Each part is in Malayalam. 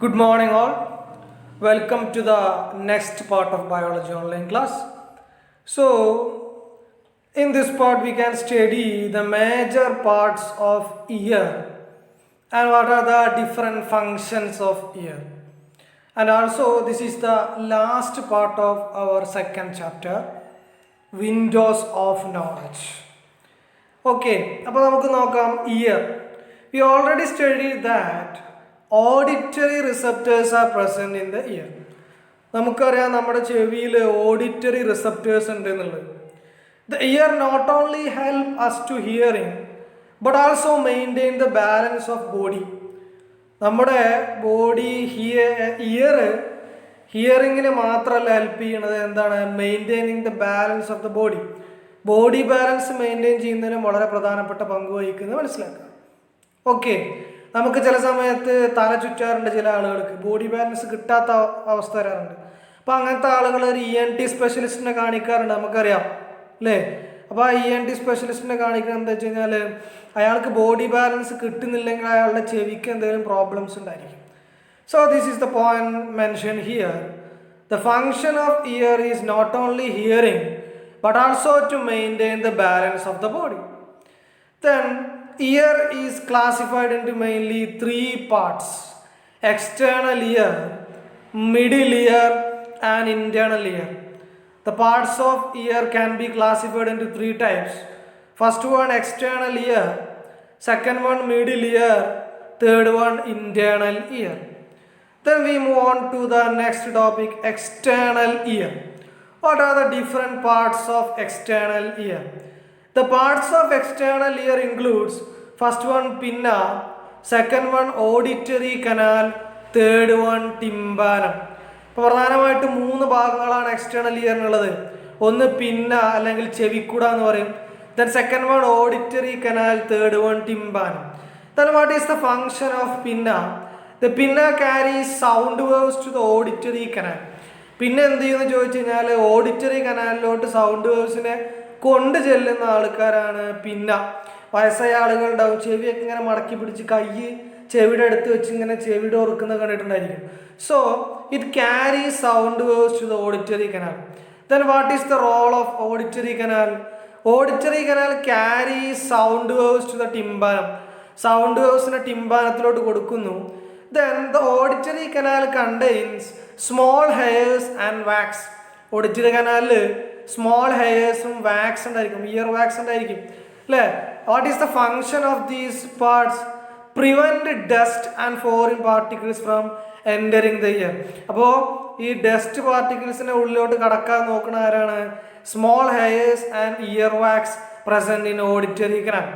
Good morning, all. Welcome to the next part of biology online class. So, in this part, we can study the major parts of ear and what are the different functions of ear. And also, this is the last part of our second chapter, Windows of Knowledge. Okay, അപ്പോൾ നമുക്ക് നോക്കാം ear. We already studied that auditory receptors are present in the ear. നമുക്കറിയാം നമ്മുടെ ചെവിയിൽ ഓഡിറ്ററി റിസപ്റ്റേഴ്സ് ഉണ്ട് എന്നുള്ളത്. The ear not only help us to hearing but also maintain the balance of body. നമ്മുടെ ബോഡി ഹിയറിങ്ങിന് മാത്രമല്ല ഹെൽപ്പ് ചെയ്യണത്, എന്താണ്, maintaining the balance of the body. Body balance maintain ചെയ്യുന്നതിനും വളരെ പ്രധാനപ്പെട്ട പങ്ക് വഹിക്കുന്നത് മനസ്സിലാക്കുക. ഓക്കെ, നമുക്ക് ചില സമയത്ത് തല ചുറ്റാറുണ്ട്, ചില ആളുകൾക്ക് ബോഡി ബാലൻസ് കിട്ടാത്ത അവസ്ഥ വരാറുണ്ട്. അപ്പോൾ അങ്ങനത്തെ ആളുകൾ ഒരു ENT സ്പെഷ്യലിസ്റ്റിനെ കാണിക്കാറുണ്ട്, നമുക്കറിയാം അല്ലേ. അപ്പോൾ ആ ENT സ്പെഷ്യലിസ്റ്റിനെ കാണിക്കുന്നത് എന്താ വെച്ച് കഴിഞ്ഞാൽ അയാൾക്ക് ബോഡി ബാലൻസ് കിട്ടുന്നില്ലെങ്കിൽ അയാളുടെ ചെവിക്ക് എന്തെങ്കിലും പ്രോബ്ലംസ് ഉണ്ടായിരിക്കും. So this is the point mention here. The function of ear is not only hearing but also to maintain the balance of the body. Then ear is classified into mainly three parts: external ear, middle ear and internal ear. The parts of ear can be classified into three types. First one external ear, second one middle ear, third one internal ear. Then we move on to the next topic, external ear. What are the different parts of external ear? The parts of external ear includes first one pinna, second one auditory canal, third one tympanum. ഇപ്പോൾ പ്രധാനമായിട്ട് മൂന്ന് ഭാഗങ്ങളാണ് എക്സ്റ്റേണൽ ഇയറിനുള്ളത്. ഒന്ന് പിന്ന അല്ലെങ്കിൽ ചെവിക്കുട എന്ന് പറയും. Then second one auditory canal, third one tympanum. Then what is the function of pinna? The pinna carries sound waves to the auditory canal. പിന്നെ എന്ത് ചെയ്യുമെന്ന് ചോദിച്ചു കഴിഞ്ഞാൽ ഓഡിറ്ററി കനാലിലോട്ട് സൗണ്ട് വേവ്സിനെ കൊണ്ട് ചെല്ലുന്ന ആൾക്കാരാണ് പിന്ന. വയസ്സായ ആളുകളുണ്ടാവും, ചെവിയൊക്കെ ഇങ്ങനെ മടക്കി പിടിച്ച് കൈ ചെവിയുടെ അടുത്ത് വെച്ച് ഇങ്ങനെ ചെവിയുടെ ഓർക്കുന്നത് കണ്ടിട്ടുണ്ടായിരിക്കും. So it carries sound waves to the auditory canal. Then what is the role of auditory canal? Auditory canal carries sound waves to the tympanum. Sound വേവ്സിനെ ടിംപാനത്തിലോട്ട് കൊടുക്കുന്നു. Then the auditory canal contains small hairs and wax. Auditory canal small hairs ഉം wax ഉണ്ടായിരിക്കും, ഇയർ വാക്സ് ഉണ്ടായിരിക്കും അല്ലേ. What is the function of these parts? Prevent dust and foreign particles from entering the ear. അപ്പോൾ ഈ ഡസ്റ്റ് പാർട്ടിക്കിൾസിനെ ഉള്ളിലോട്ട് കടക്കാൻ നോക്കുന്ന ആരാണ്? Small hairs and ear wax present in auditory canal.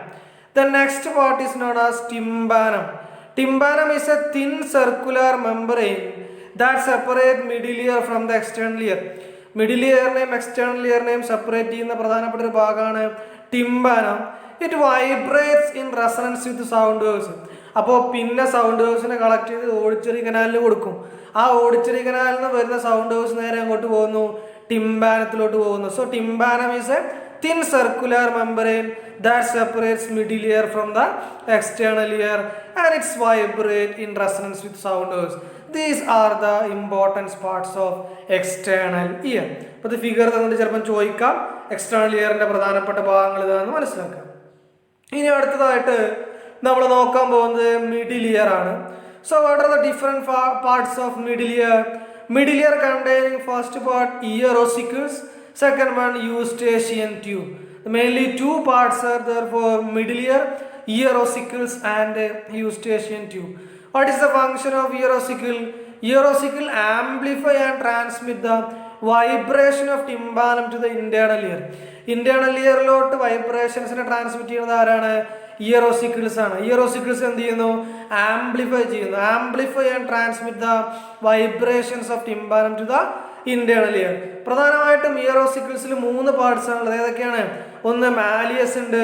The next part is known as tympanum. Tympanum is a thin circular membrane that separates middle ear from the external ear. Middle ഇയറിനെയും എക്സ്റ്റേണൽ ഇയറിനെയും സെപ്പറേറ്റ് ചെയ്യുന്ന പ്രധാനപ്പെട്ട ഒരു ഭാഗമാണ് tympanum. It vibrates in resonance with sound waves. അപ്പോൾ പിന്നെ സൗണ്ട് വേവ്സിനെ കളക്ട് ചെയ്ത് ഓഡിറ്ററി കനാലിൽ കൊടുക്കും. ആ ഓഡിറ്ററി കനാലിൽ നിന്ന് വരുന്ന സൗണ്ട് വേവ്സ് നേരെ അങ്ങോട്ട് പോകുന്നു, ടിംപാനത്തിലോട്ട് പോകുന്നു. So tympanum is a thin circular membrane that separates middle ear from the external ear and it's vibrate in resonance with sound waves. These are the important parts of external ear. അപ്പോൾ ഇത് ഫിഗർ തന്നിട്ട് ചിലപ്പോൾ ചോദിക്കാം, എക്സ്റ്റേണൽ ഇയറിൻ്റെ പ്രധാനപ്പെട്ട ഭാഗങ്ങൾ ഇതാണെന്ന് മനസ്സിലാക്കാം. ഇനി അടുത്തതായിട്ട് നമ്മൾ നോക്കാൻ പോകുന്നത് മിഡിൽ ഇയർ ആണ്. So what are the different parts of middle year? Middle year containing first part year ossicles, second one eustachian tube. Mainly two parts are there for middle ear, ear ossicles and eustachian tube. What is the function of ear ossicle? Ear ossicle amplify and transmit the vibration of tympanum to the internal ear. Internal ear ലോട്ട് വൈബ്രേഷൻസിനെ ട്രാൻസ്മിറ്റ് ചെയ്യുന്നത് ആരാണ്? ഇയർ ഓസിക്കിൾസ് ആണ്. ഇയർ ഓസിക്കിൾസ് എന്ത് ചെയ്യുന്നു? ആംപ്ലിഫൈ ചെയ്യുന്നു. Amplify and transmit the vibrations of tympanum to the internal ear. പ്രധാനമായിട്ടും ഇയർ ഓസിക്കിൾസിൽ മൂന്ന് പാർട്സ് ആണുള്ളത്. ഏതൊക്കെയാണ്? ഒന്ന് മാലിയസ് ഉണ്ട്,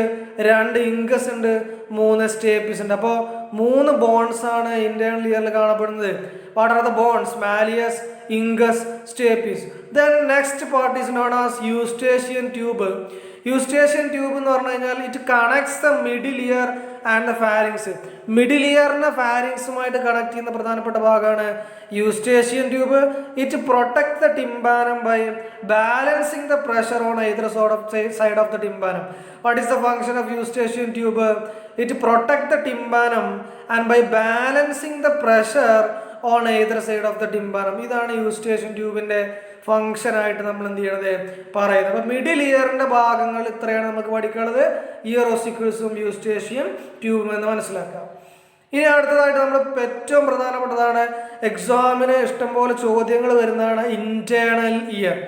രണ്ട് ഇംഗസ് ഉണ്ട്, മൂന്ന് സ്റ്റേപ്പിസ് ഉണ്ട്. അപ്പോൾ മൂന്ന് ബോൺസ് ആണ് ഇന്റേണൽ ഇയറിൽ കാണപ്പെടുന്നത്. What are the bones? Malleus, incus, stapes. Then next part is known as eustachian tube. Eustachian tube എന്ന് പറഞ്ഞു കഴിഞ്ഞാൽ it connects the middle ear and the pharynx. Middle ഇയറിനെ ഫാരിങ്സുമായിട്ട് കണക്ട് ചെയ്യുന്ന പ്രധാനപ്പെട്ട ഭാഗമാണ് eustachian tube. It protect the tympanum by balancing the pressure on either side of the tympanum. What is the function of eustachian tube? It protect the tympanum and by balancing the pressure on either side of the tympanum. ഇതാണ് യൂസ്റ്റേഷ്യൻ ട്യൂബിന്റെ ഫംഗ്ഷൻ ആയിട്ട് നമ്മൾ എന്ത് ചെയ്യണത് പറയുന്നത്. അപ്പൊ മിഡിൽ ഇയറിന്റെ ഭാഗങ്ങൾ ഇത്രയാണ് നമുക്ക് പഠിക്കാനുള്ളത്. ഇയർ ഓസിക്കിൾസും യൂസ്റ്റേഷ്യൻ ട്യൂബും എന്ന് മനസ്സിലാക്കാം. ഇനി അടുത്തതായിട്ട് നമ്മൾ ഏറ്റവും പ്രധാനപ്പെട്ടതാണ്, എക്സാമിന് ഇഷ്ടംപോലെ ചോദ്യങ്ങൾ വരുന്നതാണ് ഇന്റേണൽ ഇയർ.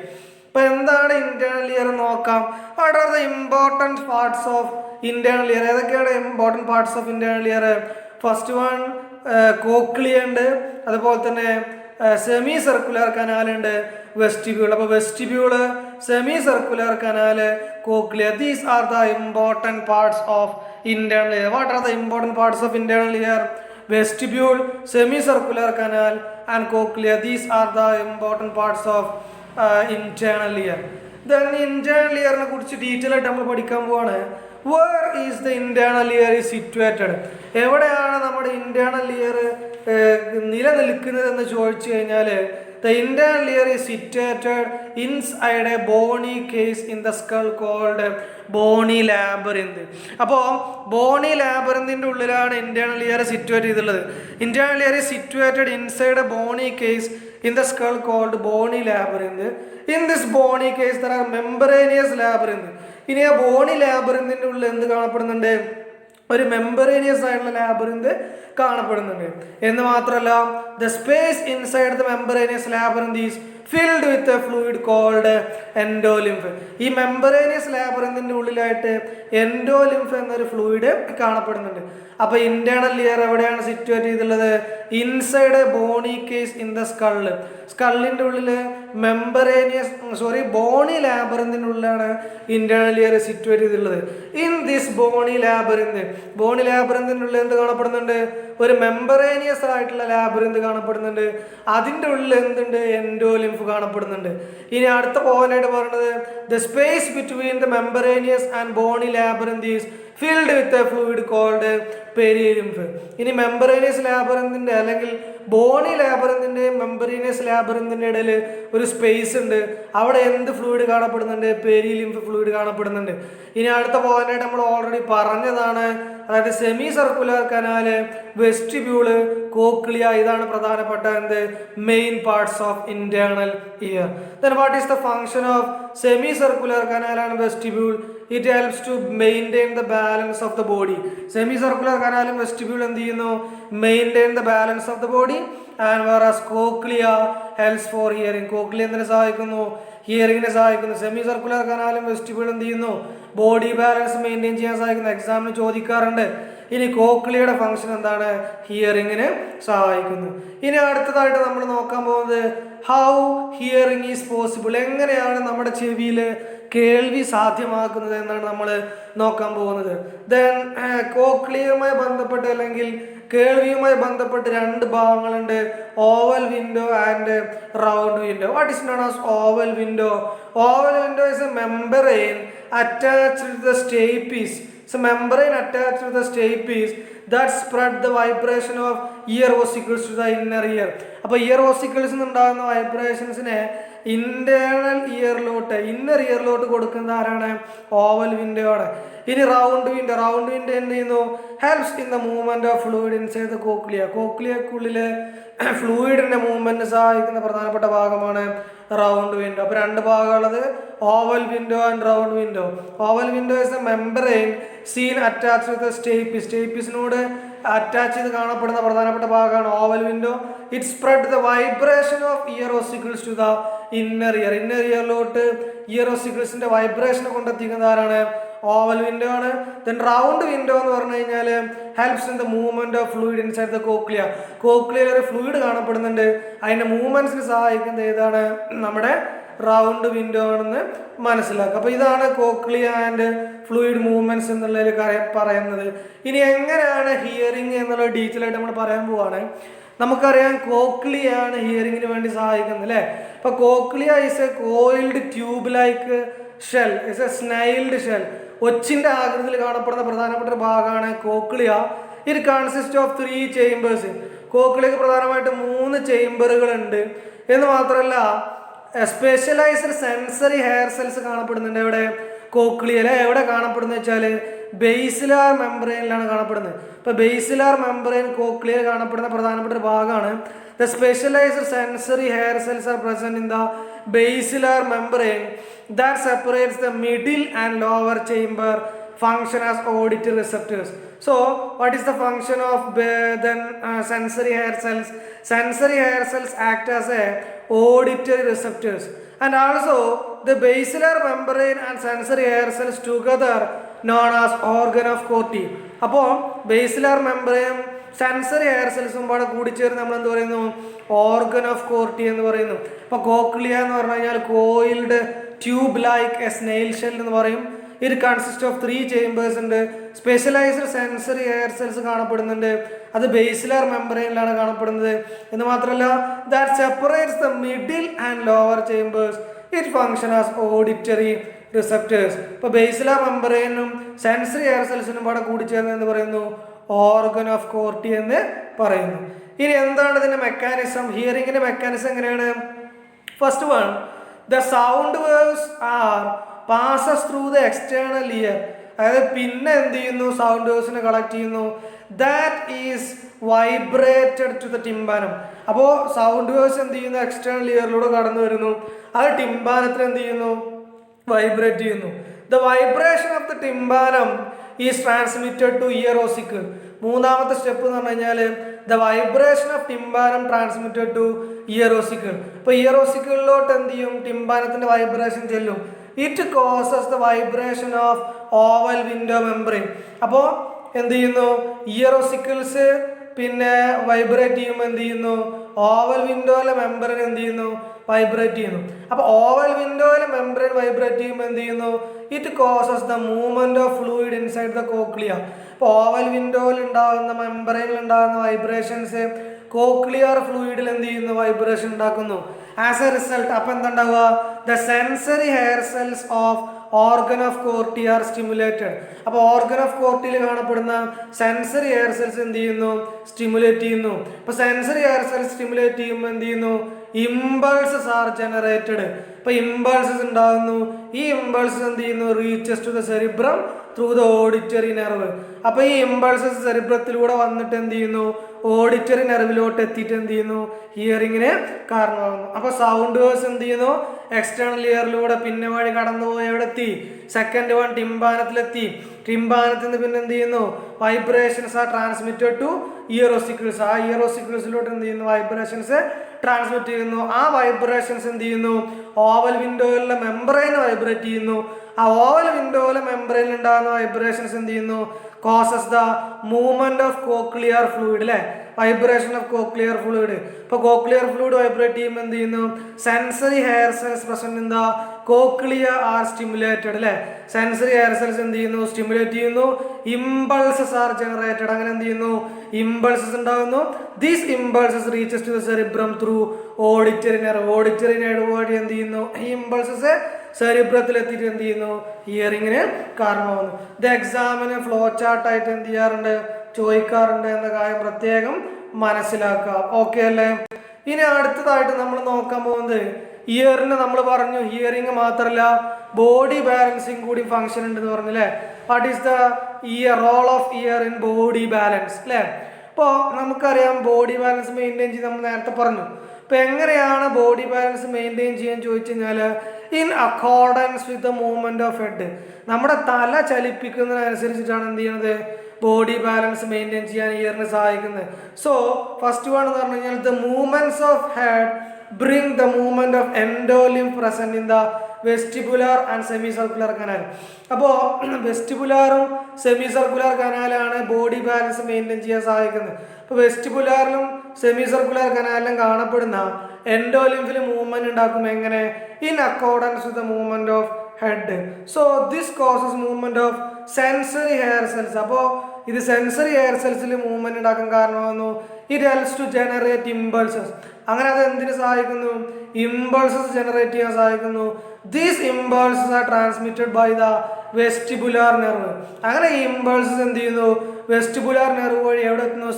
അപ്പൊ എന്താണ് ഇന്റേണൽ ഇയർ നോക്കാം. What are the important parts of internal ear? ഏതൊക്കെയാണ് important parts of internal ear? First one cochlea ഉണ്ട്, അതുപോലെ തന്നെ സെമി സർക്കുലർ കനാലുണ്ട്, വെസ്റ്റിബ്യൂൾ. അപ്പോൾ vestibule, semicircular canal, cochlea, these are the important parts of internal ear. What are the important parts of internal ear? Vestibule, semicircular canal and cochlea, these are the important parts of internal ear. Then internal ഇയറിനെ കുറിച്ച് ഡീറ്റെയിൽ ആയിട്ട് നമ്മൾ പഠിക്കാൻ പോവാണ്. Where is the internal ear is situated? എവിടെയാണ് നമ്മുടെ ഇന്റേണൽ ഇയർ നിലനിൽക്കുന്നത് എന്ന് ചോദിച്ചു കഴിഞ്ഞാൽ, the internal ear is situated inside a bony case in the skull called bony labyrinth. അപ്പോൾ ബോണി ലാബറിന്തിൻ്റെ ഉള്ളിലാണ് ഇന്റേണൽ ഇയർ സിറ്റുവേറ്റ് ചെയ്തിട്ടുള്ളത്. Internal ear is situated inside a bony case in the skull called bony labyrinth. In this bony case there are membranous labyrinth. ഇനി ആ ബോണി ലാബറിന്തിൻ്റെ ഉള്ളിൽ എന്ത് കാണപ്പെടുന്നുണ്ട്? ഒരു മെമ്പറേനിയസ് ആയിട്ടുള്ള ലാബറിന്ത് കാണപ്പെടുന്നുണ്ട്. എന്ന് മാത്രമല്ല, the space inside the membranous labyrinth is filled with a fluid called endolymph. ഈ മെമ്പറേനിയസ് ലാബറിന്തിൻ്റെ ഉള്ളിലായിട്ട് എൻഡോലിംഫ് എന്നൊരു ഫ്ലൂയിഡ് കാണപ്പെടുന്നുണ്ട്. അപ്പോൾ ഇന്റേണൽ ഇയർ എവിടെയാണ് സിറ്റുവേറ്റ് ചെയ്തിട്ടുള്ളത്? Inside a bony case in the skull. സ്കള്ളിൻ്റെ ഉള്ളിൽ ബോണി ലാബറിന്തിൻ്റെ ഉള്ളിലാണ് ഇന്റേണൽ ഇയർ സിറ്റുവേറ്റ് ചെയ്തിട്ടുള്ളത്. ഇൻ ദിസ് ബോണി ലാബറിന്തിൻ്റെ ഉള്ളിൽ എന്ത് കാണപ്പെടുന്നുണ്ട്? ഒരു മെമ്പറേനിയസ് ആയിട്ടുള്ള ലാബറിന്ത് കാണപ്പെടുന്നുണ്ട്. അതിൻ്റെ ഉള്ളിൽ എന്തുണ്ട്? എൻഡോലിംഫ് കാണപ്പെടുന്നുണ്ട്. ഇനി അടുത്ത പോയിന്റായിട്ട് പറയുന്നത്, the space between the membranous and bony labyrinth is filled with a fluid called perilymph. ഇനി മെമ്പറേനിയസ് ലാബറിന്തിൻ്റെ അല്ലെങ്കിൽ ബോണി ലാബറിന്തിൻ്റെയും മെമ്പറേനിയസ് ലാബറിന്തിൻ്റെ ഇടയിൽ ഒരു സ്പേസ് ഉണ്ട്. അവിടെ എന്ത് ഫ്ലൂയിഡ് കാണപ്പെടുന്നുണ്ട്? പെരിലിംഫ് ഫ്ലൂയിഡ് കാണപ്പെടുന്നുണ്ട്. ഇനി അടുത്ത പോയിന്റായിട്ട് നമ്മൾ ഓൾറെഡി പറഞ്ഞതാണ്, അതായത് semicircular canal, vestibule, cochlea, ഇതാണ് പ്രധാനപ്പെട്ട main parts of internal ear. Then what is the function of semicircular canal and vestibule? It helps to maintain the balance of the body. Semicircular കനാലും വെസ്റ്റിബ്യൂൾ എന്ത് ചെയ്യുന്നു? Maintain the balance of the body. And whereas cochlea helps for hearing. Cochlea എന്തിനെ സഹായിക്കുന്നു? ഹിയറിംഗിനെ സഹായിക്കുന്നു. സെമി സർക്കുലർ കനാലും വെസ്റ്റിബ്യൂൾ എന്ത് ചെയ്യുന്നു? ബോഡി ബാലൻസ് മെയിൻറ്റെയിൻ ചെയ്യാൻ സഹായിക്കുന്നു. എക്സാമിന് ചോദിക്കാറുണ്ട്. ഇനി കോക്ലിയയുടെ ഫംഗ്ഷൻ എന്താണ്? ഹിയറിംഗിന് സഹായിക്കുന്നു. ഇനി അടുത്തതായിട്ട് നമ്മൾ നോക്കാൻ പോകുന്നത് ഹൗ ഹിയറിംഗ് ഈസ് പോസിബിൾ. എങ്ങനെയാണ് നമ്മുടെ ചെവിയിൽ കേൾവി സാധ്യമാക്കുന്നത് എന്നാണ് നമ്മൾ നോക്കാൻ പോകുന്നത്. ദെൻ കോക്ലിയയുമായി ബന്ധപ്പെട്ട് അല്ലെങ്കിൽ കേൾവിയുമായി ബന്ധപ്പെട്ട് രണ്ട് ഭാഗങ്ങളുണ്ട്, oval window and round window. What is known as oval window? Oval window is a membrane attached to the stapes. So membrane attached to the stapes that spread the vibration of ear ossicles to the inner ear. അപ്പോൾ ഇയർ ഓസിക്കിൾസ് ഉണ്ടാകുന്ന വൈബ്രേഷൻസിനെ ഇന്റേണൽ ഇന്നർ ഇയറിലോട്ട് കൊടുക്കുന്ന ആരാണ്? ഓവൽ വിൻഡോ ആണ്. ഇനി റൗണ്ട് വിൻഡോ എന്ത് ചെയ്യുന്നു? Helps in the movement of fluid inside the cochlea. കോക്ലിയക്കുള്ളിലെ ഫ്ലൂയിഡിന്റെ മൂവ്മെന്റ് സഹായിക്കുന്ന പ്രധാനപ്പെട്ട ഭാഗമാണ് റൗണ്ട് വിൻഡോ. അപ്പോൾ രണ്ട് ഭാഗമുള്ളത് oval window and round window. Oval window is a membrane seen attach with stapes. സ്റ്റേപ്പീസിനോട് അറ്റാച്ച് ചെയ്ത് കാണപ്പെടുന്ന പ്രധാനപ്പെട്ട ഭാഗമാണ് oval window. It spread the vibration of ear ossicles to the inner ഇയറിലോട്ട് ഇയർ ഓസിക്കിൾസിന്റെ വൈബ്രേഷനെ കൊണ്ടെത്തിക്കുന്ന ആരാണ്? ഓവൽ വിൻഡോ ആണ്. ദെൻ റൗണ്ട് വിൻഡോ എന്ന് പറഞ്ഞു കഴിഞ്ഞാൽ helps in the movement of fluid inside the cochlea. കോക്ലിയയിൽ ഒരു ഫ്ലൂയിഡ് കാണപ്പെടുന്നുണ്ട്, അതിന്റെ മൂവ്മെന്റ്സിന് സഹായിക്കുന്നത് ഏതാണ്? നമ്മുടെ റൗണ്ട് വിൻഡോ ആണെന്ന് മനസ്സിലാക്കുക. അപ്പോൾ ഇതാണ് കോക്ലിയ ആൻഡ് ഫ്ലൂയിഡ് മൂവ്മെന്റ്സ് എന്നുള്ളതിൽ പറയുന്നത്. ഇനി എങ്ങനെയാണ് ഹിയറിംഗ് എന്നുള്ള ഡീറ്റെയിൽ ആയിട്ട് നമ്മൾ പറയാൻ പോവാണ്. നമുക്കറിയാം കോക്ലിയ ആണ് ഹിയറിംഗിന് വേണ്ടി സഹായിക്കുന്നത് അല്ലേ. അപ്പോൾ cochlea is a coiled tube like shell, it's a snailed shell. ഒച്ചിൻ്റെ ആകൃതിയിൽ കാണപ്പെടുന്ന പ്രധാനപ്പെട്ട ഒരു ഭാഗമാണ് cochlea. It consist of 3 chambers. കോക്ലിയക്ക് പ്രധാനമായിട്ട് 3 ചേംബറുകളുണ്ട് എന്ന് മാത്രമല്ല സ്പെഷ്യലൈസ്ഡ് സെൻസറി ഹെയർ സെൽസ് കാണപ്പെടുന്നുണ്ട്. എവിടെ? കോക്ലിയയിലെ. എവിടെ കാണപ്പെടുന്നത് വെച്ചാൽ ബേസിലാർ മെംബ്രെയിനിലാണ് കാണപ്പെടുന്നത്. ഇപ്പോൾ ബേസിലാർ മെംബ്രെയിൻ കോക്ലിയയിൽ കാണപ്പെടുന്ന പ്രധാനപ്പെട്ട ഒരു ഭാഗമാണ്. The specialised sensory hair cells are present in the basilar membrane that separates the middle and lower chamber function as auditory receptors. So what is the function of sensory hair cells? Sensory hair cells act as a auditory receptors, and also the basilar membrane and sensory hair cells together known as organ of Corti. അപ്പോൾ ബേസിലാർ മെംബ്രെയിനും സെൻസറി ഹെയർ സെൽസും പാടെ കൂടിച്ചേർന്ന് നമ്മൾ എന്ത് പറയുന്നു? ഓർഗൻ ഓഫ് കോർട്ടി എന്ന് പറയുന്നു. അപ്പോൾ കോക്ലിയ എന്ന് പറഞ്ഞു കഴിഞ്ഞാൽ coiled tube like A snail shell എന്ന് പറയും. ഇത് കൺസിസ്റ്റ് ഓഫ് 3 ചേംബേഴ്സ് ഉണ്ട്. സ്പെഷ്യലൈസ്ഡ് സെൻസറി ഹെയർ സെൽസ് കാണപ്പെടുന്നുണ്ട്. അത് ബേസിലാർ മെംബ്രെയിനിലാണ് കാണപ്പെടുന്നത് എന്ന് മാത്രമല്ല that separates the middle and lower chambers. It function as auditory receptors. ഇപ്പോൾ ബേസിലാർ മെംബ്രെയിനും സെൻസറി ഹെയർ സെൽസിനും പാടെ കൂടിച്ചേർന്ന് എന്ന് പറയുന്നു ഓർഗൻ ഓഫ് കോർട്ടി എന്ന് പറയുന്നു. ഇനി എന്താണ് ഇതിൻ്റെ മെക്കാനിസം? ഹിയറിങ്ങിൻ്റെ മെക്കാനിസം എങ്ങനെയാണ്? First one, the sound waves are passes through the external ear. അതായത് പിന്നെ എന്ത് ചെയ്യുന്നു? സൗണ്ട് വേവ്സിനെ കളക്ട് ചെയ്യുന്നു. That is vibrated to the tympanum. അപ്പോൾ സൗണ്ട് വേവ്സ് എന്ത് ചെയ്യുന്നു? എക്സ്റ്റേണൽ ഇയറിലൂടെ കടന്നു വരുന്നു. അത് ടിംബാനത്തിന് എന്ത് ചെയ്യുന്നു? വൈബ്രേറ്റ് ചെയ്യുന്നു. The vibration of the tympanum is transmitted to ear ossicle. മൂന്നാമത്തെ സ്റ്റെപ്പ് എന്ന് പറഞ്ഞു കഴിഞ്ഞാൽ the vibration of tympanum transmitted to ear ossicle. അപ്പോൾ ഇയർ ഓസിക്കിളിലോട്ട് എന്ത് ചെയ്യും? ടിംബാനത്തിൻ്റെ വൈബ്രേഷൻ ചെല്ലും. It causes the vibration of oval window membrane. അപ്പോൾ എന്ത് ചെയ്യുന്നു? ഇയർ ഓസിക്കിൾസ് പിന്നെ വൈബ്രേറ്റ് ചെയ്യുമ്പോൾ എന്ത് ചെയ്യുന്നു? ഓവൽ വിൻഡോയിലെ മെംബ്രെയിൻ എന്ത് ചെയ്യുന്നു? വൈബ്രേറ്റ് ചെയ്യുന്നു. അപ്പോൾ ഓവൽ വിൻഡോയിലെ മെംബ്രെയിൻ വൈബ്രേറ്റ് ചെയ്യുമ്പോൾ എന്ത് ചെയ്യുന്നു? It causes the movement of fluid inside the cochlea. അപ്പോൾ ഓവൽ വിൻഡോയിൽ ഉണ്ടാകുന്ന മെംബ്രെയിനിൽ ഉണ്ടാകുന്ന വൈബ്രേഷൻസ് കോക്ലിയർ ഫ്ലൂയിഡിൽ എന്ത് ചെയ്യുന്നു? വൈബ്രേഷൻ ഉണ്ടാക്കുന്നു. ആസ് എ റിസൾട്ട് അപ്പോൾ എന്തുണ്ടാവുക? The sensory hair cells of organ of Corti are stimulated. അപ്പോൾ ഓർഗൻ ഓഫ് കോർട്ടിയിൽ കാണപ്പെടുന്ന സെൻസറി ഹെയർ സെൽസ് എന്ത് ചെയ്യുന്നു? സ്റ്റിമുലേറ്റ് ചെയ്യുന്നു. അപ്പോൾ സെൻസറി ഹെയർ സെൽസ് സ്റ്റിമുലേറ്റ് ചെയ്യുമ്പോൾ എന്ത് ചെയ്യുന്നു? Impulses are generated. അപ്പോൾ ഇമ്പൾസസ് ഉണ്ടാകുന്നു. ഈ ഇമ്പൾസസ് എന്ത് ചെയ്യുന്നു? Reaches to the cerebrum through the auditory nerve. അപ്പോൾ ഈ ഇമ്പൾസസ് സെറിബ്രത്തിലൂടെ വന്നിട്ട് എന്ത് ചെയ്യുന്നു? ഓഡിറ്ററി നെർവിലോട്ട് എത്തിയിട്ട് എന്ത് ചെയ്യുന്നു? ഹിയറിങ്ങിന് കാരണമാകുന്നു. അപ്പോൾ സൗണ്ട് വേവ്സ് എന്ത് ചെയ്യുന്നു? എക്സ്റ്റേണൽ ഇയറിലൂടെ പിന്നെ വഴി കടന്നുപോയി എവിടെ എത്തി? Second one ടിംബാനത്തിലെത്തി. ടിംബാനത്തിൽ നിന്ന് പിന്നെ എന്ത് ചെയ്യുന്നു? Vibrations R transmitted to year ossicles. ആ ഇയർ ഓസിക്കിൾസിലോട്ട് എന്ത് ചെയ്യുന്നു? വൈബ്രേഷൻസ് ട്രാൻസ്മിറ്റ് ചെയ്യുന്നു. ആ വൈബ്രേഷൻസ് എന്ത് ചെയ്യുന്നു? ഓവൽ വിൻഡോയിലെ മെംബ്രെയിൻ വൈബ്രേറ്റ് ചെയ്യുന്നു. ആ ഓവൽ വിൻഡോയിലെ മെംബ്രെയിനിൽ ഉണ്ടാകുന്ന വൈബ്രേഷൻസ് എന്ത് ചെയ്യുന്നു? Causes the movement of cochlear fluid. അല്ലേ? Vibration of cochlear fluid. ഇപ്പോൾ കോക്ലിയർ ഫ്ലൂയിഡ് വൈബ്രേറ്റ് ചെയ്യുമ്പോൾ എന്ത് ചെയ്യുന്നു? Sensory hair cells present in the cochlea are stimulated. അല്ലേ? സെൻസറി ഹെയർ സെൽസ് എന്ത് ചെയ്യുന്നു? സ്റ്റിമുലേറ്റ് ചെയ്യുന്നു. Impulses are generated. അങ്ങനെ എന്ത് ചെയ്യുന്നു? ഇമ്പൾസസ് ഉണ്ടാകുന്നു. These impulses reaches to the cerebrum through auditory nerve. Auditory nerve വഴി എന്ത് ചെയ്യുന്നു? ഈ ഇമ്പൾസസ് സെറിബ്രത്തിൽ എത്തിയിട്ട് എന്ത് ചെയ്യുന്നു? ഹിയറിങ്ങിന് കാരണമാകുന്നു. ഇത് എക്സാമിന് ഫ്ലോ ചാർട്ടായിട്ട് എന്ത് ചെയ്യാറുണ്ട്? ചോദിക്കാറുണ്ട് എന്ന കാര്യം പ്രത്യേകം മനസ്സിലാക്കുക. ഓക്കെ അല്ലേ? ഇനി അടുത്തതായിട്ട് നമ്മൾ നോക്കാൻ പോകുന്നത് ഇയറിന് നമ്മൾ പറഞ്ഞു ഹിയറിങ് മാത്രമല്ല ബോഡി ബാലൻസിങ് കൂടി ഫങ്ഷൻ ഉണ്ടെന്ന് പറഞ്ഞില്ലേ? What is the role of ear in body balance? അല്ലേ? അപ്പോൾ നമുക്കറിയാം ബോഡി ബാലൻസ് മെയിൻറ്റെയിൻ ചെയ്ത് നമ്മൾ നേരത്തെ പറഞ്ഞു. അപ്പോൾ എങ്ങനെയാണ് ബോഡി ബാലൻസ് മെയിൻറ്റെയിൻ ചെയ്യാൻ ചോദിച്ചു കഴിഞ്ഞാൽ in accordance with the movement of head. നമ്മുടെ തല ചലിപ്പിക്കുന്നതിനനുസരിച്ചിട്ടാണ് എന്ത് ചെയ്യുന്നത്? ബോഡി ബാലൻസ് മെയിൻറ്റെയിൻ ചെയ്യാൻ ഇയറിന് സഹായിക്കുന്നത്. സോ ഫസ്റ്റ് വൺ എന്ന് പറഞ്ഞു കഴിഞ്ഞാൽ the movements of head bring the movement of endolymph present in the vestibular and semicircular canal. അപ്പോൾ വെസ്റ്റിബുലാറും സെമി സർക്കുലർ കനാലാണ് ബോഡി ബാലൻസ് മെയിൻറ്റെയിൻ ചെയ്യാൻ സഹായിക്കുന്നത്. അപ്പോൾ വെസ്റ്റിബുലാറിലും സെമി സർക്കുലർ കനാലിലും കാണപ്പെടുന്ന എൻഡോലിംഫിൽ മൂവ്മെന്റ് ഉണ്ടാക്കും. എങ്ങനെ? In accordance with the movement of head. So this causes movement of sensory hair cells. അപ്പോൾ ഇത് സെൻസറി ഹെയർ സെൽസിൽ മൂവ്മെന്റ് ഉണ്ടാക്കാൻ കാരണമാകുന്നു. It helps to generate impulses. അങ്ങനെ അത് എന്തിനു സഹായിക്കുന്നു? ഇമ്പൾസസ് ജനറേറ്റ് ചെയ്യാൻ സഹായിക്കുന്നു. These impulses are transmitted by the vestibular nerve. അങ്ങനെ ഈ ഇമ്പൾസസ് എന്ത് ചെയ്യുന്നു? വെസ്റ്റിബുലാർ നെർവ് വഴി എവിടെ എത്തുന്നു?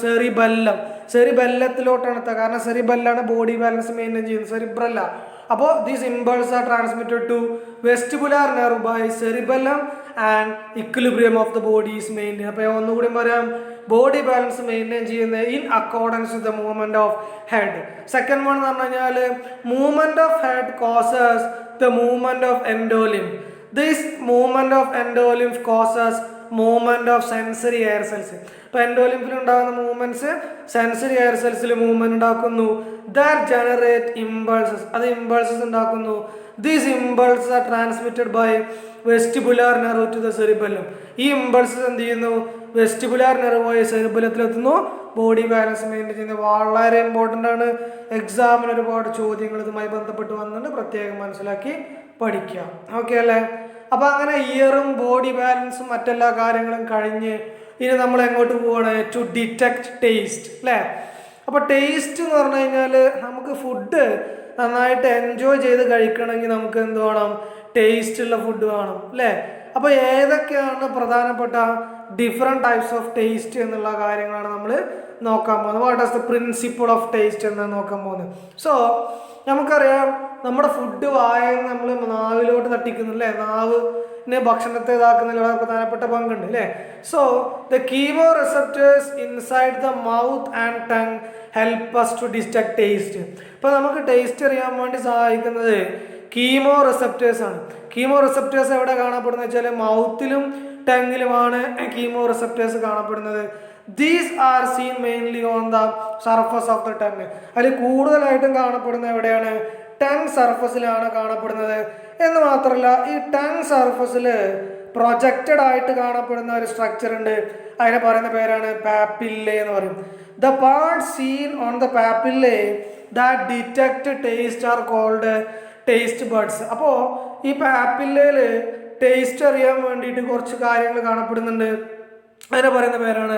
സെറിബെല്ലത്തിലോട്ടാണ് എത്തുക. കാരണം സെറിബെല്ലാണ് ബോഡി ബാലൻസ് മെയിൻറ്റെയിൻ ചെയ്യുന്നത്, സെറിബ്രല്ല. അപ്പോൾ these impulse are transmitted to vestibular nerve by cerebellum and equilibrium of the body is maintain. അപ്പോൾ ഒന്നുകൂടി പറയാം, ബോഡി ബാലൻസ് മെയിൻറ്റെയിൻ ചെയ്യുന്നത് in accordance with the movement of head. Second one എന്ന് പറഞ്ഞു കഴിഞ്ഞാൽ movement of head causes the movement of endolymph. This movement of endolymph causes movement of sensory hair cells. ഇപ്പൊ എൻഡോലിംഫിൽ ഉണ്ടാകുന്ന മൂവ്മെന്റ്സ് സെൻസറി എയർ സെൽസിൽ മൂവ്മെന്റ് ഉണ്ടാക്കുന്നു. ദാറ്റ് ജനറേറ്റ് ഇമ്പൾസസ്, അത് ഇമ്പൾസസ് ഉണ്ടാക്കുന്നു. These impulses are transmitted by vestibular nerve to the cerebellum. ഈ ഇമ്പൾസസ് എന്ത് ചെയ്യുന്നു? വെസ്റ്റിബുലാർ നെർവ് വഴി സെറിബെല്ലത്തിലെത്തുന്നു. ബോഡി ബാലൻസ് മെയിൻറ്റെയിൻ ചെയ്യുന്നത് വളരെ ഇമ്പോർട്ടൻ്റ് ആണ്. എക്സാമിന് ഒരുപാട് ചോദ്യങ്ങൾ ഇതുമായി ബന്ധപ്പെട്ട് വന്നിട്ട് പ്രത്യേകം മനസ്സിലാക്കി പഠിക്കുക. ഓക്കെ അല്ലേ? അപ്പം അങ്ങനെ ഇയറും ബോഡി ബാലൻസും മറ്റെല്ലാ കാര്യങ്ങളും കഴിഞ്ഞ് ഇനി നമ്മൾ എങ്ങോട്ട് പോവാണ്? ടു ഡിറ്റക്ട് ടേസ്റ്റ് അല്ലേ? അപ്പോൾ ടേസ്റ്റ് എന്ന് പറഞ്ഞു കഴിഞ്ഞാൽ നമുക്ക് ഫുഡ് നന്നായിട്ട് എൻജോയ് ചെയ്ത് കഴിക്കണമെങ്കിൽ നമുക്ക് എന്ത് വേണം? ടേസ്റ്റ് ഉള്ള ഫുഡ് വേണം അല്ലേ? അപ്പോൾ ഏതൊക്കെയാണ് പ്രധാനപ്പെട്ട ഡിഫറെൻറ്റ് ടൈപ്സ് ഓഫ് ടേസ്റ്റ് എന്നുള്ള കാര്യങ്ങളാണ് നമ്മൾ നോക്കാൻ പോകുന്നത്. What is the principle of taste എന്നാണ് നോക്കാൻ പോകുന്നത്. സോ നമുക്കറിയാം, നമ്മുടെ ഫുഡ് വായന്ന് നമ്മൾ നാവിലോട്ട് തട്ടിക്കുന്നു അല്ലേ? നാവിനെ ഭക്ഷണത്തെ ഇതാക്കുന്നതിൽ വളരെ പ്രധാനപ്പെട്ട പങ്കുണ്ട് അല്ലേ? So the chemo receptors inside the mouth and tongue help us to detect taste. ഇപ്പോൾ നമുക്ക് ടേസ്റ്റ് അറിയാൻ വേണ്ടി സഹായിക്കുന്നത് കീമോ റിസപ്റ്റേഴ്സ് ആണ്. കീമോ റിസപ്റ്റേഴ്സ് എവിടെ കാണപ്പെടുന്നത് വെച്ചാൽ മൗത്തിലും ടങ്ങിലുമാണ് കീമോ റിസപ്റ്റേഴ്സ് കാണപ്പെടുന്നത്. These are seen mainly on the surface of the tongue. അതിൽ കൂടുതലായിട്ടും കാണപ്പെടുന്നത് എവിടെയാണ്? ടങ് സർഫസിലാണ് കാണപ്പെടുന്നത്. എന്ന് മാത്രമല്ല, ഈ ടങ് സർഫസിൽ പ്രൊജക്റ്റഡ് ആയിട്ട് കാണപ്പെടുന്ന ഒരു സ്ട്രക്ചർ ഉണ്ട്. അതിനെ പറയുന്ന പേരാണ് പാപ്പില്ലേ എന്ന് പറയും. The part seen on the papillae that detect taste are called taste buds. അപ്പോൾ ഈ പാപ്പില്ലയിൽ ടേസ്റ്റ് അറിയാൻ വേണ്ടിയിട്ട് കുറച്ച് കാര്യങ്ങൾ കാണപ്പെടുന്നുണ്ട്. അതിനെ പറയുന്ന പേരാണ്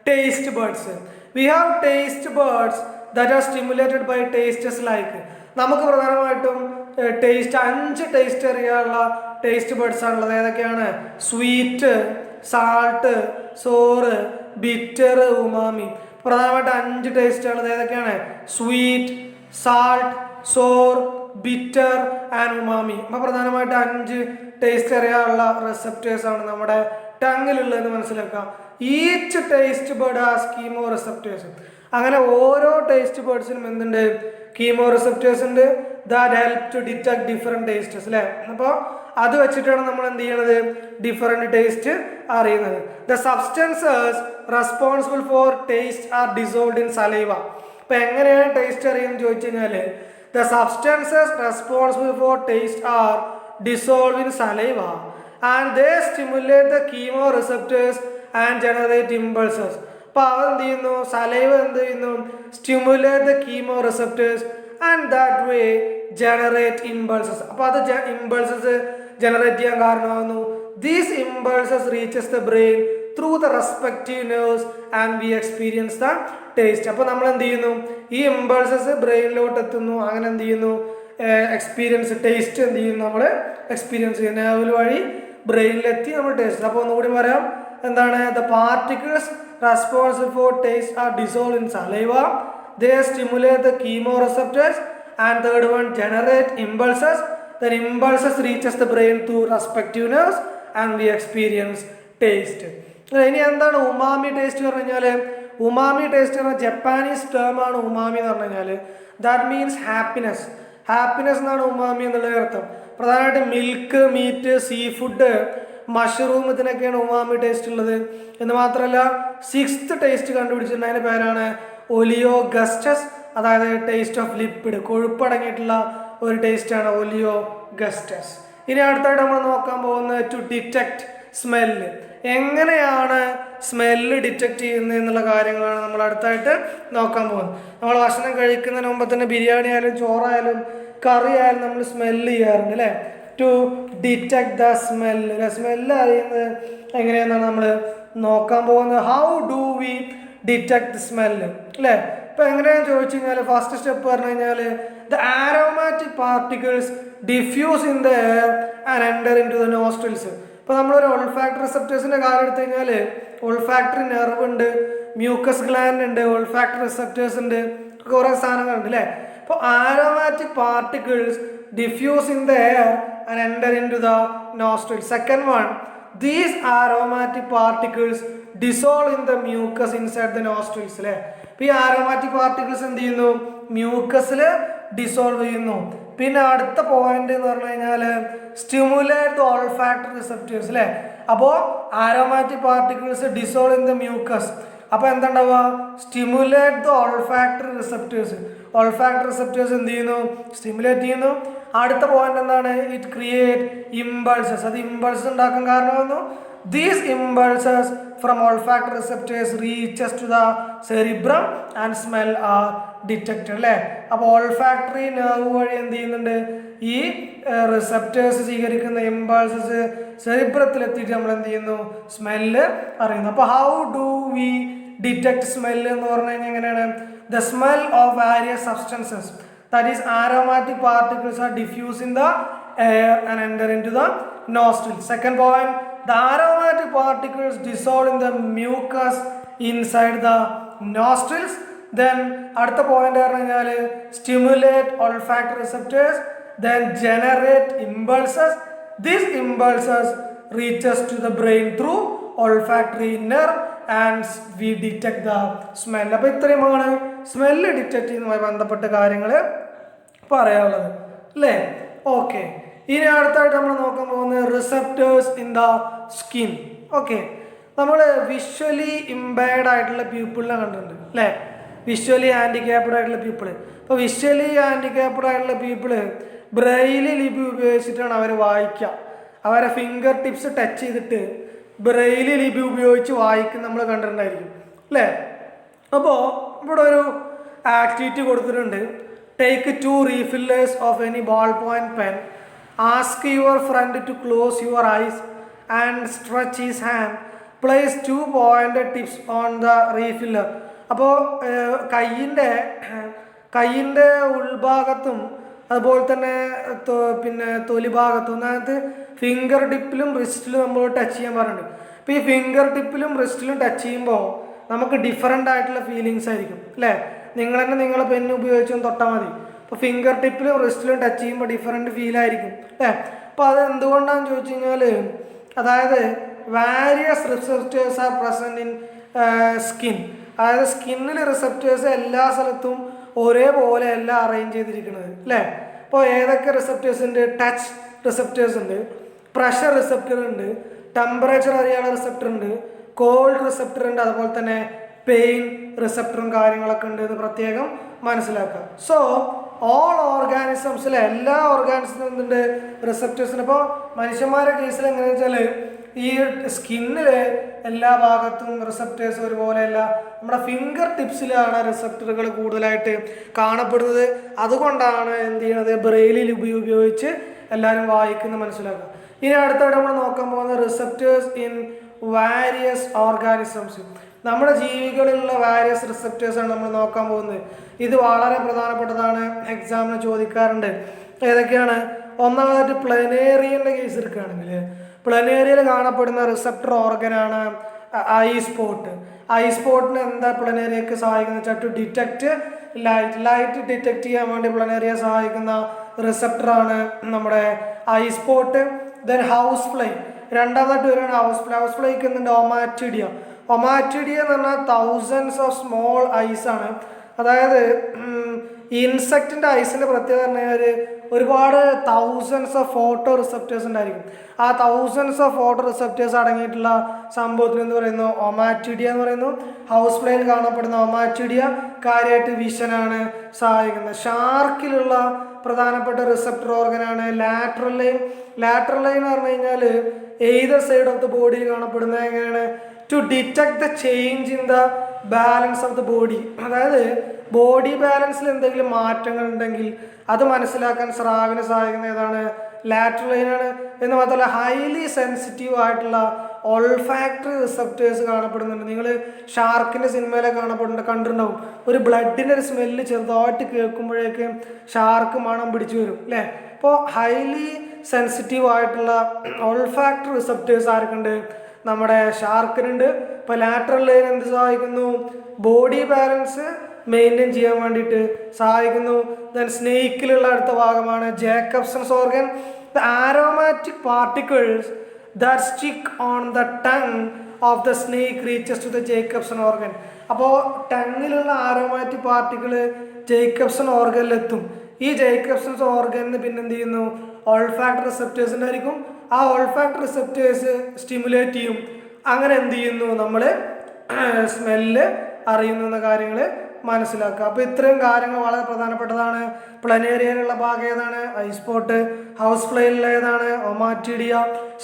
taste buds. We have taste buds that are stimulated by tastes like. നമുക്ക് പ്രധാനമായിട്ടും ടേസ്റ്റ് 5 ടേസ്റ്റ് അറിയാനുള്ള ടേസ്റ്റ് ബഡ്സ് ആണുള്ളത്. ഏതൊക്കെയാണ്? Sweet, salt, sour, bitter, umami. പ്രധാനമായിട്ട് 5 ടേസ്റ്റ് ഉള്ളത് ഏതൊക്കെയാണ്? Sweet, salt, sour, bitter and umami. അപ്പോൾ പ്രധാനമായിട്ട് 5 ടേസ്റ്റ് അറിയാനുള്ള റിസപ്റ്റേഴ്സ് ആണ് നമ്മുടെ ടങ്ങിലുള്ളതെന്ന് മനസ്സിലാക്കാം. Each taste bud has chemoreceptors. അങ്ങനെ ഓരോ ടേസ്റ്റ് ബഡ്സിനും എന്തുണ്ട്? കീമോ റിസപ്റ്റേഴ്സ് ഉണ്ട്. That help to detect different tastes അല്ലേ? അപ്പോൾ അത് വെച്ചിട്ടാണ് നമ്മൾ എന്ത് ചെയ്യണത്? ഡിഫറെൻറ്റ് ടേസ്റ്റ് അറിയുന്നത്. The substances responsible for taste are dissolved in saliva. ഇപ്പം എങ്ങനെയാണ് ടേസ്റ്റ് അറിയുമെന്ന് ചോദിച്ചു കഴിഞ്ഞാൽ the substances responsible for taste are dissolved in saliva and they stimulate the chemoreceptors and generate impulses. അപ്പോൾ അവ എന്ത് ചെയ്യുന്നു? സലൈവ എന്ത് ചെയ്യുന്നു? Stimulate the chemoreceptors and that way generate impulses. അപ്പോൾ അത് ഇമ്പൾസസ് ജനറേറ്റ് ചെയ്യാൻ കാരണമാകുന്നു. These impulses reaches the brain through the respective nerves and we experience the taste. അപ്പോൾ നമ്മൾ എന്ത് ചെയ്യുന്നു? ഈ ഇമ്പൾസസ് ബ്രെയിനിലോട്ട് എത്തുന്നു. അങ്ങനെ എന്ത് ചെയ്യുന്നു? എക്സ്പീരിയൻസ് ടേസ്റ്റ് എന്ത് ചെയ്യുന്നു? നമ്മൾ എക്സ്പീരിയൻസ് ചെയ്യുന്നു. നെർവ് വഴി ബ്രെയിനിലെത്തി നമ്മൾ ടേസ്റ്റ്. അപ്പോൾ ഒന്നുകൂടി പറയാം, എന്താണ്? The particles responsible for taste are dissolved in saliva. They stimulate the chemoreceptors and third one generate impulses. Then impulses reaches the brain through respective nerves and we experience taste. ഇനി എന്താണ് ഉമാമി ടേസ്റ്റ് എന്ന് പറഞ്ഞു കഴിഞ്ഞാൽ? ഉമാമി ടേസ്റ്റ് എന്ന് പറഞ്ഞാൽ ജപ്പാനീസ് ടേം ആണ്. ഉമാമി എന്ന് പറഞ്ഞു കഴിഞ്ഞാൽ ദാറ്റ് മീൻസ് ഹാപ്പിനെസ്. ഹാപ്പിനെസ് എന്നാണ് ഉമാമി എന്നുള്ള അർത്ഥം. പ്രധാനമായിട്ട് milk, meat, seafood, mushroom, ഇതിനൊക്കെയാണ് ഉമാമി ടേസ്റ്റ് ഉള്ളത്. എന്ന് മാത്രമല്ല 6th ടേസ്റ്റ് കണ്ടുപിടിച്ചിട്ടുണ്ട്. അതിൻ്റെ പേരാണ് ഒലിയോ ഗസ്റ്റസ്. അതായത് ടേസ്റ്റ് ഓഫ് ലിപ്പിഡ്, കൊഴുപ്പടങ്ങിയിട്ടുള്ള ഒരു ടേസ്റ്റാണ് ഒലിയോ ഗസ്റ്റസ്. ഇനി അടുത്തായിട്ട് നമ്മൾ നോക്കാൻ പോകുന്നത് ടു ഡിറ്റക്ട് സ്മെല്ല്. എങ്ങനെയാണ് സ്മെല്ല് ഡിറ്റക്ട് ചെയ്യുന്നത് എന്നുള്ള കാര്യങ്ങളാണ് നമ്മൾ അടുത്തായിട്ട് നോക്കാൻ പോകുന്നത്. നമ്മൾ ഭക്ഷണം കഴിക്കുന്നതിന് മുമ്പ് തന്നെ ബിരിയാണി ആയാലും ചോറായാലും കറി ആയാലും നമ്മൾ സ്മെല്ല് ചെയ്യാറുണ്ട് അല്ലേ? To detect the smell. Smell അറിയുന്നത് എങ്ങനെയാണെന്നാണ് നമ്മൾ നോക്കാൻ പോകുന്നത്. How do we detect smell അല്ലേ? ഇപ്പം എങ്ങനെയാണെന്ന് ചോദിച്ചു കഴിഞ്ഞാൽ ഫസ്റ്റ് സ്റ്റെപ്പ് പറഞ്ഞു കഴിഞ്ഞാൽ the aromatic particles diffuse in the air and enter in to the nostrils. ഇപ്പോൾ നമ്മളൊരു ഓൾഫാക്ടറി റിസപ്റ്റേഴ്സിൻ്റെ കാര്യം എടുത്തു കഴിഞ്ഞാൽ ഓൾഫാക്ടറി നെർവ് ഉണ്ട്, മ്യൂക്കസ് ഗ്ലാൻഡ് ഉണ്ട്, ഓൾഫാക്ടറി റിസപ്റ്റേഴ്സ് ഉണ്ട്, കുറേ സാധനങ്ങളുണ്ട് അല്ലേ. അപ്പോൾ aromatic particles diffuse in the air and enter in to the nostril. Second one, these aromatic particles dissolve in the mucus inside the nostrils അല്ലേ. അപ്പോൾ ഈ ആരോമാറ്റിക് പാർട്ടിക്കിൾസ് എന്ത് ചെയ്യുന്നു? മ്യൂക്കസിൽ ഡിസോൾവ് ചെയ്യുന്നു. പിന്നെ അടുത്ത പോയിന്റ് എന്ന് പറഞ്ഞു കഴിഞ്ഞാൽ സ്റ്റിമുലേറ്റ് ദ ഓൾഫാക്ടറി റിസപ്റ്റേഴ്സ് അല്ലേ. അപ്പോൾ aromatic particles dissolve in the mucus. അപ്പോൾ എന്താ ഉണ്ടാവുക? Stimulate the olfactory receptors. Olfactory receptors എന്ത് ചെയ്യുന്നു? സ്റ്റിമുലേറ്റ് ചെയ്യുന്നു. അടുത്ത പോയിന്റ് എന്താണ്? It create impulses. അത് ഇമ്പൾസസ് ഉണ്ടാക്കാൻ കാരണമാകുന്നു. These impulses from olfactory receptors reaches to the cerebrum and smell are detected അല്ലേ. അപ്പോൾ ഓൾഫാക്ടറി നെർവ് വഴി എന്ത് ചെയ്യുന്നുണ്ട്? ഈ റിസപ്റ്റേഴ്സ് സ്വീകരിക്കുന്ന ഇമ്പൾസസ് സെറിബ്രത്തിലെത്തിയിട്ട് നമ്മൾ എന്ത് ചെയ്യുന്നു? സ്മെല്ല് അറിയുന്നു. അപ്പോൾ how do we detect smell എന്ന് പറഞ്ഞു കഴിഞ്ഞാൽ എങ്ങനെയാണ്? The smell of various substances, that is aromatic particles are diffused in the air and enter into the nostril. Second point, the aromatic particles dissolve in the mucus inside the nostrils. Then അടുത്ത പോയിന്റ് പറഞ്ഞു കഴിഞ്ഞാൽ stimulate olfactory receptors, then generate impulses. These impulses reaches to the brain through olfactory nerve and we detect the smell. അപ്പോൾ ഇത്രയുമാണ് സ്മെല്ല് ഡിറ്റക്ട് ചെയ്യുന്നതുമായി ബന്ധപ്പെട്ട കാര്യങ്ങൾ പറയാനുള്ളത് അല്ലേ. ഓക്കെ, ഇനി അടുത്തായിട്ട് നമ്മൾ നോക്കാൻ പോകുന്നത് receptors in the skin. Okay, നമ്മൾ വിഷ്വലി ഇമ്പയർഡ് ആയിട്ടുള്ള പീപ്പിളിനെ കണ്ടിട്ടുണ്ട് അല്ലേ. വിഷ്വലി ഹാൻഡിക്യാപ്ഡ് ആയിട്ടുള്ള പീപ്പിൾ. അപ്പോൾ വിഷ്വലി ഹാൻഡിക്യാപ്ഡ് ആയിട്ടുള്ള പീപ്പിള് ബ്രെയിലി ലിപി ഉപയോഗിച്ചിട്ടാണ് അവർ വായിക്കുക. അവരെ ഫിംഗർ ടിപ്സ് ടച്ച് ചെയ്തിട്ട് ബ്രെയിലി ലിപി ഉപയോഗിച്ച് വായിക്കുന്ന നമ്മൾ കണ്ടിട്ടുണ്ടായിരിക്കും അല്ലേ. അപ്പോൾ ഇവിടെ ഒരു ആക്ടിവിറ്റി കൊടുത്തിട്ടുണ്ട്. Take 2 refillers of any ballpoint pen. Ask your friend to close your eyes and stretch his hand. Place 2 pointed tips on the refiller. അപ്പോൾ കയ്യിൻ്റെ ഉൾഭാഗത്തും അതുപോലെ തന്നെ പിന്നെ തൊലി ഭാഗത്തും അതിനകത്ത് ഫിംഗർ ടിപ്പിലും റിസ്റ്റിലും നമ്മൾ ടച്ച് ചെയ്യാൻ പറഞ്ഞിട്ടുണ്ട്. അപ്പോൾ ഈ ഫിംഗർ ടിപ്പിലും റിസ്റ്റിലും ടച്ച് ചെയ്യുമ്പോൾ നമുക്ക് ഡിഫറെൻ്റ് ആയിട്ടുള്ള ഫീലിങ്സ് ആയിരിക്കും അല്ലേ. നിങ്ങൾ തന്നെ നിങ്ങളെ പെന്ന് ഉപയോഗിച്ചൊന്ന് തൊട്ടാൽ മതി. അപ്പോൾ ഫിംഗർ ടിപ്പിലും റിസ്റ്റിലും ടച്ച് ചെയ്യുമ്പോൾ ഡിഫറെൻറ്റ് ഫീലായിരിക്കും അല്ലേ. അപ്പോൾ അത് എന്തുകൊണ്ടാണെന്ന് ചോദിച്ചു കഴിഞ്ഞാൽ, അതായത് various receptors are present in skin. അതായത് സ്കിന്നിൽ റിസപ്റ്റേഴ്സ് എല്ലാ സ്ഥലത്തും ഒരേപോലെ അല്ല അറേഞ്ച് ചെയ്തിരിക്കുന്നത് അല്ലേ. അപ്പോൾ ഏതൊക്കെ റിസപ്റ്റേഴ്സ് ഉണ്ട്? ടച്ച് റിസപ്റ്റേഴ്സ് ഉണ്ട്, പ്രഷർ റിസപ്റ്റർ ഉണ്ട്, ടെമ്പറേച്ചർ അറിയാനുള്ള റിസപ്റ്റർ ഉണ്ട്, കോൾഡ് റിസപ്റ്റർ ഉണ്ട്, അതുപോലെ തന്നെ പെയിൻ റിസപ്റ്ററും കാര്യങ്ങളൊക്കെ ഉണ്ട് എന്ന് പ്രത്യേകം മനസ്സിലാക്കുക. സോ ഓൾ ഓർഗാനിസംസിലെ എല്ലാ ഓർഗാനിസത്തിനും എന്തുണ്ട്? റിസപ്റ്റേഴ്സിന്. ഇപ്പോൾ മനുഷ്യന്മാരുടെ കേസിൽ എങ്ങനെയാണെന്ന് വെച്ചാൽ ഈ സ്കിന്നിലെ എല്ലാ ഭാഗത്തും റിസപ്റ്റേഴ്സ് ഒരുപോലെയല്ല. നമ്മുടെ ഫിംഗർ ടിപ്സിലാണ് റിസപ്റ്ററുകൾ കൂടുതലായിട്ട് കാണപ്പെടുന്നത്. അതുകൊണ്ടാണ് എന്ത് ചെയ്യണത്? ബ്രെയിലി ലിപി ഉപയോഗിച്ച് എല്ലാവരും വായിക്കുന്നത് മനസ്സിലാക്കുക. ഇനി അടുത്തായിട്ട് നമ്മൾ നോക്കാൻ പോകുന്നത് റിസപ്റ്റേഴ്സ് ഇൻ വാരിയസ് ഓർഗാനിസംസ്. നമ്മുടെ ജീവികളിലുള്ള വാരിയസ് റിസപ്റ്റേഴ്സാണ് നമ്മൾ നോക്കാൻ പോകുന്നത്. ഇത് വളരെ പ്രധാനപ്പെട്ടതാണ്, എക്സാമിന് ചോദിക്കാറുണ്ട്. ഏതൊക്കെയാണ്? ഒന്നാമതായിട്ട് പ്ലനേറിയൻ്റെ കേസ് എടുക്കുകയാണെങ്കിൽ പ്ലനേറിയയിൽ കാണപ്പെടുന്ന റിസപ്റ്റർ ഓർഗനാണ് ഐ സ്പോട്ട്. ഐ സ്പോട്ടിന് എന്താ പ്ലനേറിയക്ക് സഹായിക്കുന്നത് വെച്ചാൽ ടു ഡിറ്റക്റ്റ് ലൈറ്റ് ഡിറ്റക്ട് ചെയ്യാൻ വേണ്ടി പ്ലനേറിയ സഹായിക്കുന്ന റിസപ്റ്ററാണ് നമ്മുടെ I spot. Then house fly രണ്ടാമതായിട്ട് വരികയാണ് ഹൗസ് ഫ്ലൈ. ഹൗസ് ഫ്ലൈക്ക് എന്തുണ്ട്? ഒമാറ്റിഡിയ. ഒമാറ്റിഡിയ എന്ന് പറഞ്ഞാൽ തൗസൻഡ്സ് ഓഫ് സ്മോൾ ഐസ് ആണ്. അതായത് ഇൻസെക്റ്റിൻ്റെ ഐസിൻ്റെ പ്രത്യേകത പറഞ്ഞാൽ ഒരുപാട് തൗസൻഡ്സ് ഓഫ് ഫോട്ടോ റിസപ്റ്റേഴ്സ് ഉണ്ടായിരിക്കും. ആ തൗസൻഡ്സ് ഓഫ് ഫോട്ടോ റിസപ്റ്റേഴ്സ് അടങ്ങിയിട്ടുള്ള സംഭവത്തിന് എന്ന് പറയുന്നു ഒമാറ്റിഡിയ എന്ന് പറയുന്നു. ഹൗസ് ഫ്ലൈയിൽ കാണപ്പെടുന്ന ഒമാറ്റിഡിയ കാര്യമായിട്ട് വിഷനാണ് സഹായിക്കുന്നത്. ഷാർക്കിലുള്ള പ്രധാനപ്പെട്ട റിസപ്റ്റർ ഓർഗനാണ് ലാറ്ററൽ ലൈൻ. ലാറ്ററൽ ലൈൻ എന്ന് പറഞ്ഞു കഴിഞ്ഞാൽ എയ്തർ സൈഡ് ഓഫ് ദ ബോഡിയിൽ കാണപ്പെടുന്നത് എങ്ങനെയാണ്? To detect the change in the balance of the body. അതായത് ബോഡി ബാലൻസിൽ എന്തെങ്കിലും മാറ്റങ്ങൾ ഉണ്ടെങ്കിൽ അത് മനസ്സിലാക്കാൻ സ്രാവിനെ സഹായിക്കുന്ന ഏതാണ്? ലാറ്ററൽ ലൈനാണ്. എന്ന് മാത്രമല്ല ഹൈലി സെൻസിറ്റീവ് ആയിട്ടുള്ള ഓൾഫാക്ടറി റിസപ്റ്റേഴ്സ് കാണപ്പെടുന്നുണ്ട്. നിങ്ങൾ ഷാർക്കിൻ്റെ സിനിമയിലൊക്കെ കണ്ടിട്ടുണ്ടാവും. ഒരു ബ്ലഡിൻ്റെ ഒരു സ്മെല്ല് ചെറുതായിട്ട് കേൾക്കുമ്പോഴേക്കും ഷാർക്ക് മണം പിടിച്ചു വരും അല്ലേ. അപ്പോൾ ഹൈലി സെൻസിറ്റീവ് ആയിട്ടുള്ള ഓൾഫാക്ടറി റിസപ്റ്റേഴ്സ് ആർക്കുണ്ട്? നമ്മുടെ ഷാർക്കിനുണ്ട്. ഇപ്പോൾ ലാറ്ററൽ ലൈൻ എന്ത് സഹായിക്കുന്നു? ബോഡി ബാലൻസ് മെയിൻറ്റെയിൻ ചെയ്യാൻ വേണ്ടിയിട്ട് സഹായിക്കുന്നു. ദെൻ സ്നേക്കിലുള്ള അടുത്ത ഭാഗമാണ് Jacobson's organ. The aromatic particles that stick on the tongue of the snake reaches to the Jacobson organ. അപ്പോൾ ടങ്ങിലുള്ള ആരോമാറ്റിക് പാർട്ടിക്കിൾ ജേക്കബ്സൺ ഓർഗനിലെത്തും. ഈ ജേക്കബ്സൺസ് ഓർഗനിന് പിന്നെ എന്ത് ചെയ്യുന്നു? ഓൾഫാക്ടറി റിസപ്റ്റേഴ്സ് ഉണ്ടായിരിക്കും. ആ ഓൾഫാക്ടറി റിസപ്റ്റേഴ്സ് സ്റ്റിമുലേറ്റ് ചെയ്യും. അങ്ങനെ എന്ത് ചെയ്യുന്നു? നമ്മൾ സ്മെല്ല് അറിയുന്ന കാര്യങ്ങൾ മനസ്സിലാക്കുക. അപ്പോൾ ഇത്രയും കാര്യങ്ങൾ വളരെ പ്രധാനപ്പെട്ടതാണ്. പ്ലനേറിയയിലുള്ള ഭാഗം ഏതാണ്? ഐസ്പോട്ട്. ഹൗസ് ഫ്ലൈയിലുള്ള ഏതാണ്? ഒമാറ്റിഡിയ.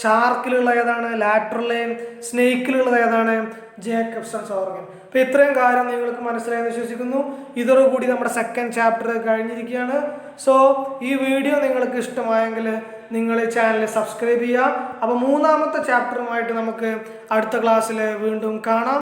ഷാർക്കിലുള്ള ഏതാണ്? Lateral line. സ്നേക്കിലുള്ളത് ഏതാണ്? Jacobson's organ. അപ്പോൾ ഇത്രയും കാര്യം നിങ്ങൾക്ക് മനസ്സിലായെന്ന് വിശ്വസിക്കുന്നു. ഇതോടുകൂടി നമ്മുടെ സെക്കൻഡ് ചാപ്റ്റർ കഴിഞ്ഞിരിക്കുകയാണ്. സോ ഈ വീഡിയോ നിങ്ങൾക്ക് ഇഷ്ടമായെങ്കിൽ നിങ്ങൾ ഈ ചാനൽ സബ്സ്ക്രൈബ് ചെയ്യുക. അപ്പോൾ മൂന്നാമത്തെ ചാപ്റ്ററുമായിട്ട് നമുക്ക് അടുത്ത ക്ലാസ്സിൽ വീണ്ടും കാണാം.